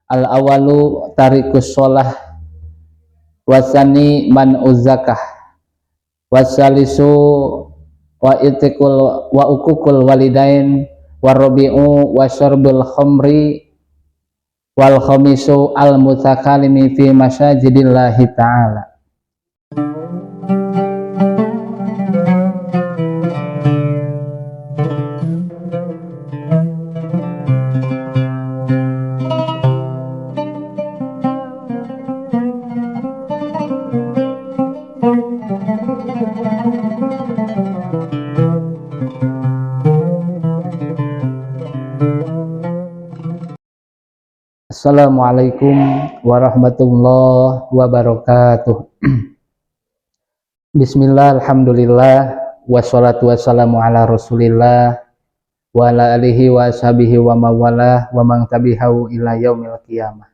Al awalu tarikus sholah, wasani man uzakah, wasalisu wa itikul wa ukukul walidain, warabi'u wa syarbul khamri, wal khamisu al mutakalimi fi masyajidillahi ta'ala. Assalamualaikum warahmatullahi wabarakatuh. Bismillah, alhamdulillah, wassalatu wassalamu ala rasulillah wa ala alihi wa ashabihi wa mawalah wa man tabi'ahu ila yaumil qiyamah.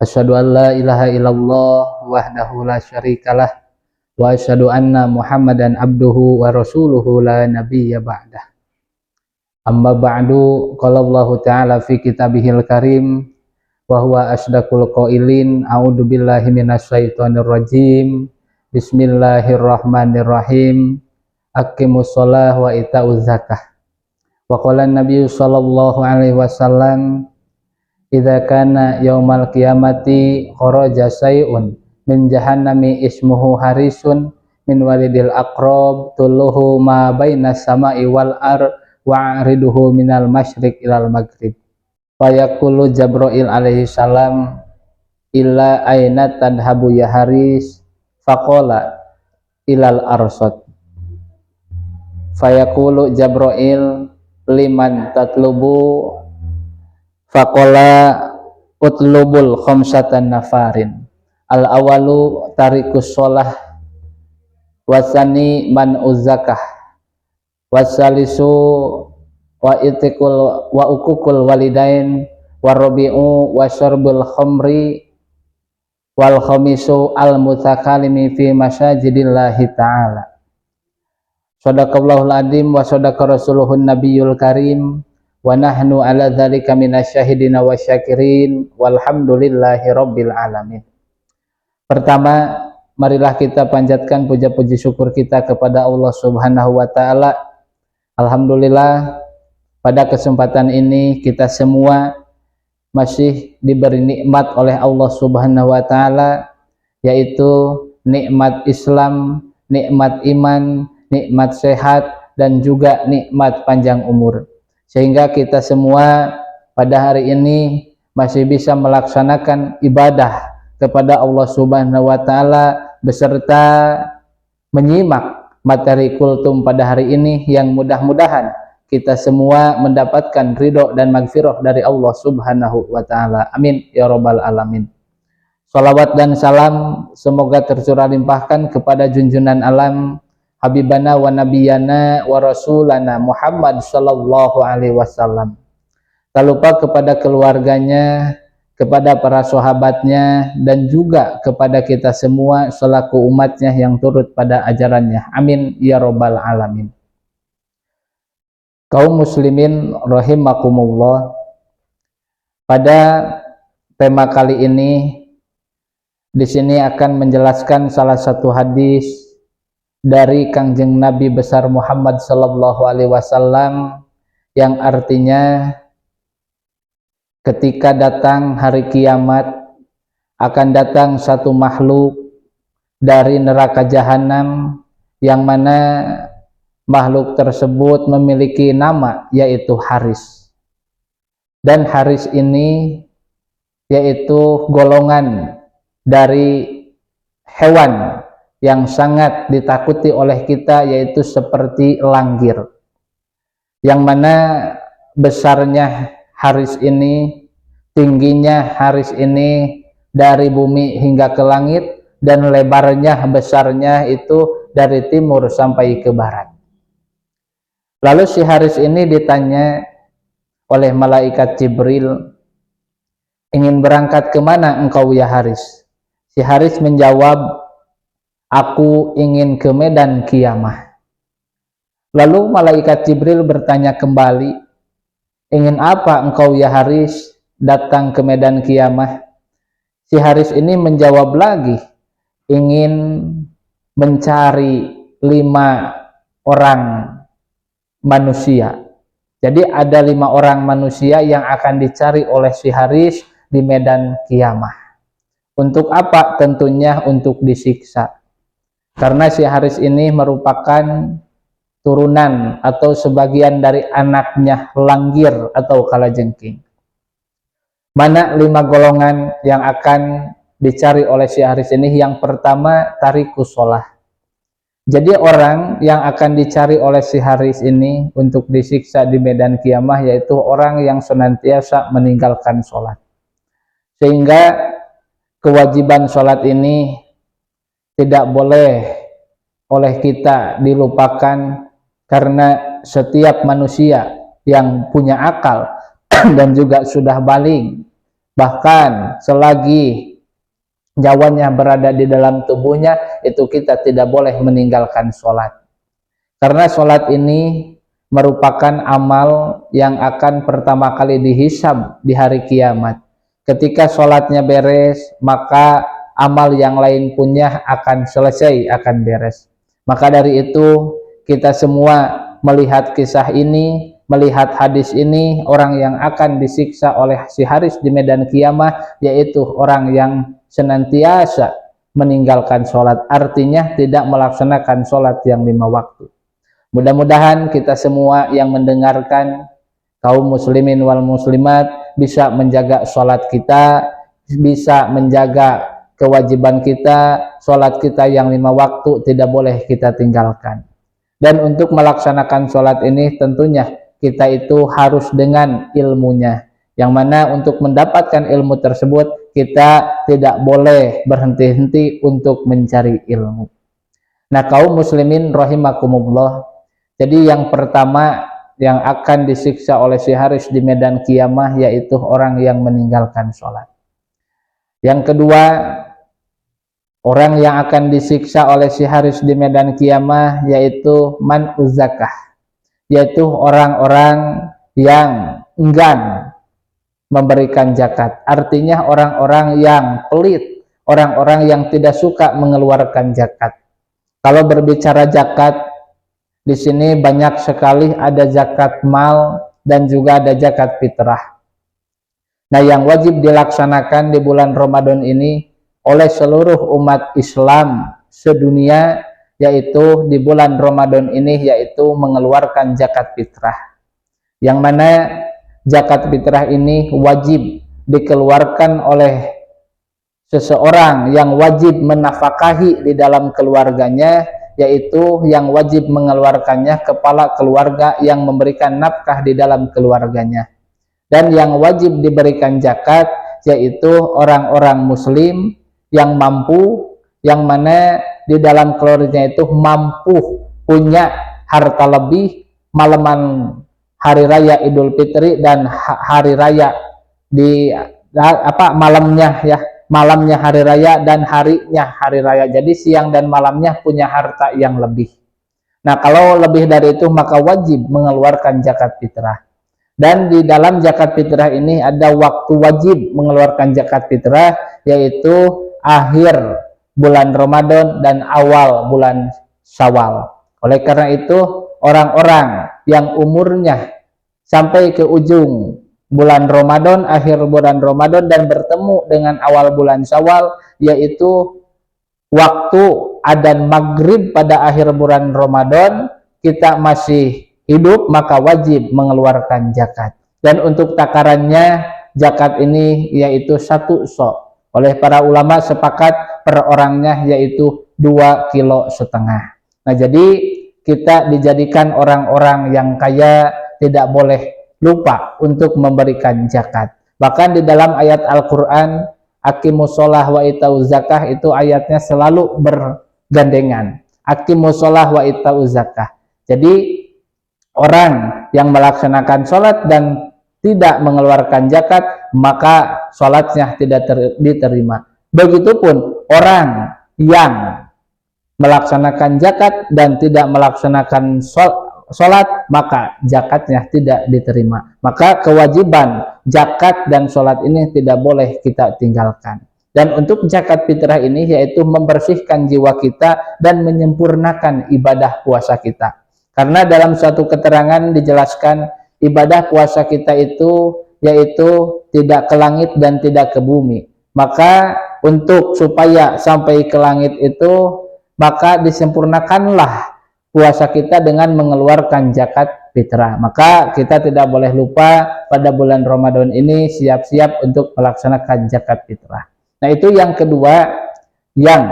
Asyhadu an la ilaha illallah wahdahu la syarikalah wa asyhadu anna Muhammadan abduhu wa rasuluhu la nabiyya ba'dah. Amma ba'du, qala Allah ta'ala fi kitabihil karim wa huwa asdaqul qailin, a'udzu billahi minasyaitonir rajim, bismillahirrahmanirrahim, aqimus shalah wa itauz zakah. Wa qala an-nabiy sallallahu alaihi wasallam, idza kana yaumal qiyamati kharaja sayun min jahannami ismuhu harisun min walidil aqrab tulluhu ma bainas sama'i wal ar wa ariduhu minal masyriq ilal maghrib. Fayaqulu Jabrail alaihi salam, illa aina tadhabu ya haris, faqala ilal arsad. Fayaqulu Jabrail, liman tatlubu, faqala utlubul khamsatan nafarin. Al awalu tarikus sholah, wasani man uzakah, wasalisu wa itikul wa ukukul walidain, warabi'u wa syarbul khamri, wal khamisu al mutakalimi fi masyajidillahi ta'ala. Shadaqallahul adzim wa shadaqa rasuluhun nabiyul karim wa nahnu ala dzalika minasyahidina wasyakirin walhamdulillahi rabbil alamin. Pertama, marilah kita panjatkan puja-puji syukur kita kepada Allah Subhanahu wa taala. Alhamdulillah, pada kesempatan ini kita semua masih diberi nikmat oleh Allah Subhanahu wa taala, yaitu nikmat Islam, nikmat iman, nikmat sehat, dan juga nikmat panjang umur. Sehingga kita semua pada hari ini masih bisa melaksanakan ibadah kepada Allah Subhanahu wa taala beserta menyimak materi kultum pada hari ini yang mudah-mudahan kita semua mendapatkan ridho dan magfirah dari Allah Subhanahu wa taala. Amin ya rabbal alamin. Salawat dan salam semoga tercurah limpahkan kepada junjungan alam habibana wa nabiyana wa rasulana Muhammad sallallahu alaihi wasallam. Tak lupa kepada keluarganya, kepada para sahabatnya, dan juga kepada kita semua selaku umatnya yang turut pada ajarannya. Amin ya rabbal alamin. Kaum muslimin rahimakumullah, pada tema kali ini di sini akan menjelaskan salah satu hadis dari Kangjeng Nabi besar Muhammad sallallahu alaihi wasallam yang artinya ketika datang hari kiamat akan datang satu makhluk dari neraka jahanam yang mana makhluk tersebut memiliki nama yaitu Haris. Dan Haris ini yaitu golongan dari hewan yang sangat ditakuti oleh kita, yaitu seperti langgir, yang mana besarnya Haris ini, tingginya Haris ini dari bumi hingga ke langit, dan lebarnya besarnya itu dari timur sampai ke barat. Lalu si Haris ini ditanya oleh malaikat Jibril, ingin berangkat kemana engkau ya Haris? Si Haris menjawab, aku ingin ke medan kiamah. Lalu malaikat Jibril bertanya kembali, ingin apa engkau ya Haris? datang ke medan kiamah, si Haris ini menjawab lagi, ingin mencari 5 orang manusia. Jadi ada 5 orang manusia yang akan dicari oleh si Haris di medan kiamah. Untuk apa? Tentunya untuk disiksa. Karena si Haris ini merupakan turunan atau sebagian dari anaknya Langgir atau Kalajengking. Mana 5 golongan yang akan dicari oleh si Haris ini? Yang pertama, tarikus sholah. Jadi orang yang akan dicari oleh si Haris ini untuk disiksa di medan kiamah yaitu orang yang senantiasa meninggalkan sholat. Sehingga kewajiban sholat ini tidak boleh oleh kita dilupakan, karena setiap manusia yang punya akal dan juga sudah baligh, bahkan selagi nyawanya berada di dalam tubuhnya, itu kita tidak boleh meninggalkan sholat. Karena sholat ini merupakan amal yang akan pertama kali dihisab di hari kiamat. Ketika sholatnya beres, maka amal yang lain punya akan selesai, akan beres. Maka dari itu, kita semua melihat kisah ini, melihat hadis ini, orang yang akan disiksa oleh si Haris di medan kiamah yaitu orang yang senantiasa meninggalkan sholat, artinya tidak melaksanakan sholat yang 5 waktu. Mudah-mudahan kita semua yang mendengarkan, kaum muslimin wal muslimat, bisa menjaga sholat kita, bisa menjaga kewajiban kita, sholat kita yang 5 waktu tidak boleh kita tinggalkan. Dan untuk melaksanakan sholat ini tentunya kita itu harus dengan ilmunya, yang mana untuk mendapatkan ilmu tersebut kita tidak boleh berhenti-henti untuk mencari ilmu. Nah, kaum muslimin rahimakumullah, jadi yang pertama yang akan disiksa oleh si Haris di medan kiamah yaitu orang yang meninggalkan sholat. Yang kedua, orang yang akan disiksa oleh si Haris di medan kiamah yaitu man'uz zakah, yaitu orang-orang yang enggan memberikan zakat. Artinya orang-orang yang pelit, orang-orang yang tidak suka mengeluarkan zakat. Kalau berbicara zakat, di sini banyak sekali, ada zakat mal dan juga ada zakat fitrah. Nah, yang wajib dilaksanakan di bulan Ramadan ini oleh seluruh umat Islam sedunia, yaitu di bulan Ramadan ini, yaitu mengeluarkan zakat fitrah. Yang mana zakat fitrah ini wajib dikeluarkan oleh seseorang yang wajib menafkahi di dalam keluarganya, yaitu yang wajib mengeluarkannya kepala keluarga yang memberikan nafkah di dalam keluarganya. Dan yang wajib diberikan zakat yaitu orang-orang muslim yang mampu, yang mana di dalam keluarganya itu mampu punya harta lebih malaman hari raya Idul Fitri dan hari raya di malamnya ya, malamnya hari raya dan harinya hari raya. Jadi siang dan malamnya punya harta yang lebih. Nah, kalau lebih dari itu maka wajib mengeluarkan zakat fitrah. Dan di dalam zakat fitrah ini ada waktu wajib mengeluarkan zakat fitrah, yaitu akhir bulan Ramadan dan awal bulan Syawal. Oleh karena itu, orang-orang yang umurnya sampai ke ujung bulan Ramadan, akhir bulan Ramadan dan bertemu dengan awal bulan Syawal, yaitu waktu adzan maghrib pada akhir bulan Ramadan, kita masih hidup, maka wajib mengeluarkan zakat. Dan untuk takarannya, zakat ini yaitu 1 sok. Oleh para ulama sepakat per orangnya yaitu 2,5 kilo. Nah, jadi kita dijadikan orang-orang yang kaya, tidak boleh lupa untuk memberikan zakat. Bahkan di dalam ayat Al-Quran, aqimus sholah wa itauz zakah, itu ayatnya selalu bergandengan. Aqimus sholah wa itauz zakah. Jadi orang yang melaksanakan sholat dan tidak mengeluarkan zakat, maka sholatnya tidak diterima. Begitupun orang yang melaksanakan zakat dan tidak melaksanakan sholat, maka zakatnya tidak diterima. Maka kewajiban zakat dan sholat ini tidak boleh kita tinggalkan. Dan untuk zakat fitrah ini yaitu membersihkan jiwa kita dan menyempurnakan ibadah puasa kita. Karena dalam suatu keterangan dijelaskan ibadah puasa kita itu yaitu tidak ke langit dan tidak ke bumi. Maka untuk supaya sampai ke langit itu, maka disempurnakanlah puasa kita dengan mengeluarkan zakat fitrah. Maka kita tidak boleh lupa pada bulan Ramadan ini siap-siap untuk melaksanakan zakat fitrah. Nah, itu yang kedua yang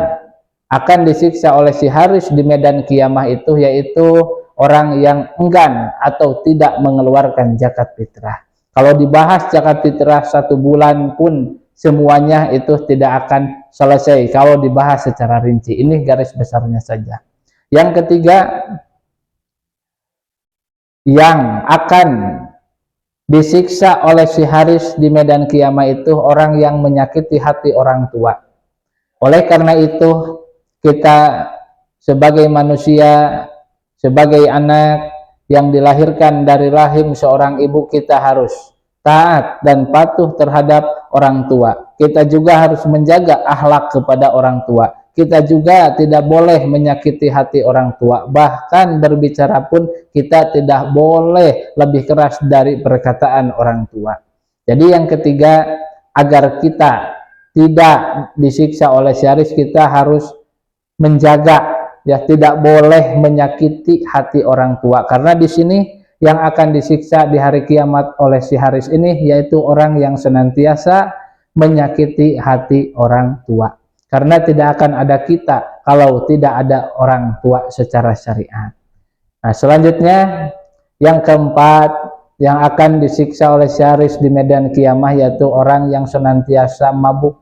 akan disiksa oleh si Haris di medan kiamah itu, yaitu orang yang enggan atau tidak mengeluarkan zakat fitrah. Kalau dibahas zakat fitrah 1 bulan pun semuanya itu tidak akan selesai kalau dibahas secara rinci. Ini garis besarnya saja. Yang ketiga yang akan disiksa oleh si Haris di medan kiamah itu orang yang menyakiti hati orang tua. Oleh karena itu kita sebagai manusia, sebagai anak yang dilahirkan dari rahim seorang ibu, kita harus taat dan patuh terhadap orang tua. Kita juga harus menjaga akhlak kepada orang tua. Kita juga tidak boleh menyakiti hati orang tua. Bahkan berbicara pun kita tidak boleh lebih keras dari perkataan orang tua. Jadi yang ketiga, agar kita tidak disiksa oleh Haris, kita harus menjaga, ya, tidak boleh menyakiti hati orang tua. Karena di sini yang akan disiksa di hari kiamat oleh si Haris ini yaitu orang yang senantiasa menyakiti hati orang tua. Karena tidak akan ada kita kalau tidak ada orang tua secara syariat. Nah, selanjutnya yang keempat yang akan disiksa oleh si Haris di medan kiamah yaitu orang yang senantiasa mabuk,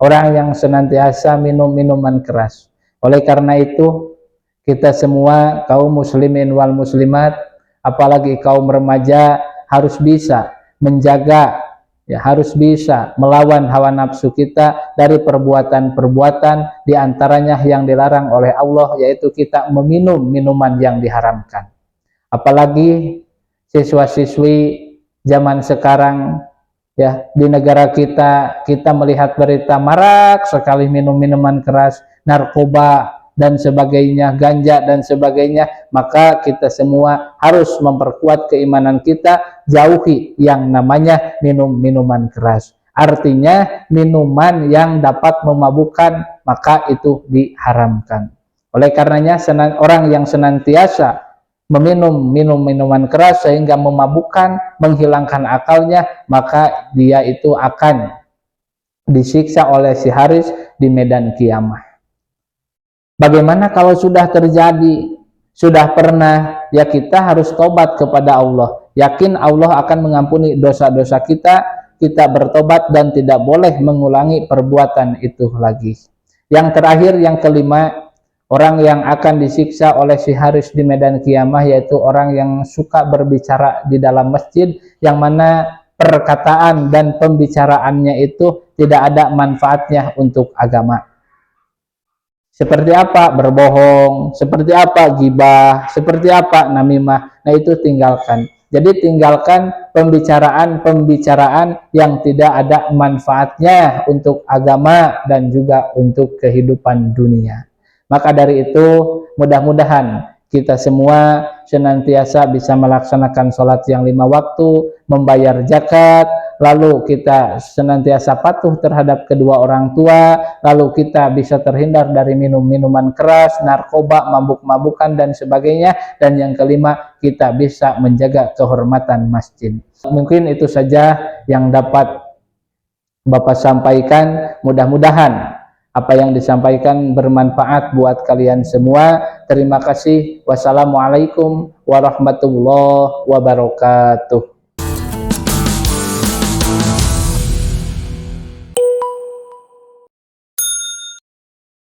orang yang senantiasa minum minuman keras. Oleh karena itu kita semua kaum muslimin wal muslimat, apalagi kaum remaja, harus bisa menjaga, ya, harus bisa melawan hawa nafsu kita dari perbuatan-perbuatan diantaranya yang dilarang oleh Allah, yaitu kita meminum minuman yang diharamkan. Apalagi siswa-siswi zaman sekarang, ya, di negara kita melihat berita marak sekali minum minuman keras, narkoba dan sebagainya, ganja dan sebagainya. Maka kita semua harus memperkuat keimanan kita, jauhi yang namanya minum minuman keras. Artinya minuman yang dapat memabukkan, maka itu diharamkan. Oleh karenanya orang yang senantiasa meminum minuman keras sehingga memabukkan, menghilangkan akalnya, maka dia itu akan disiksa oleh si Haris di medan kiamah. Bagaimana kalau sudah terjadi, sudah pernah, ya kita harus tobat kepada Allah. Yakin Allah akan mengampuni dosa-dosa kita, kita bertobat dan tidak boleh mengulangi perbuatan itu lagi. Yang terakhir, yang kelima, orang yang akan disiksa oleh si Haris di medan kiamah yaitu orang yang suka berbicara di dalam masjid, yang mana perkataan dan pembicaraannya itu tidak ada manfaatnya untuk agama. Seperti apa berbohong, seperti apa ghibah, seperti apa namimah. Nah, itu tinggalkan. Jadi tinggalkan pembicaraan yang tidak ada manfaatnya untuk agama dan juga untuk kehidupan dunia. Maka dari itu mudah-mudahan kita semua senantiasa bisa melaksanakan sholat yang 5 waktu, membayar zakat, lalu kita senantiasa patuh terhadap kedua orang tua, lalu kita bisa terhindar dari minum-minuman keras, narkoba, mabuk-mabukan dan sebagainya. Dan yang kelima, kita bisa menjaga kehormatan masjid. Mungkin itu saja yang dapat Bapak sampaikan. Mudah-mudahan apa yang disampaikan bermanfaat buat kalian semua. Terima kasih. Wassalamualaikum warahmatullahi wabarakatuh.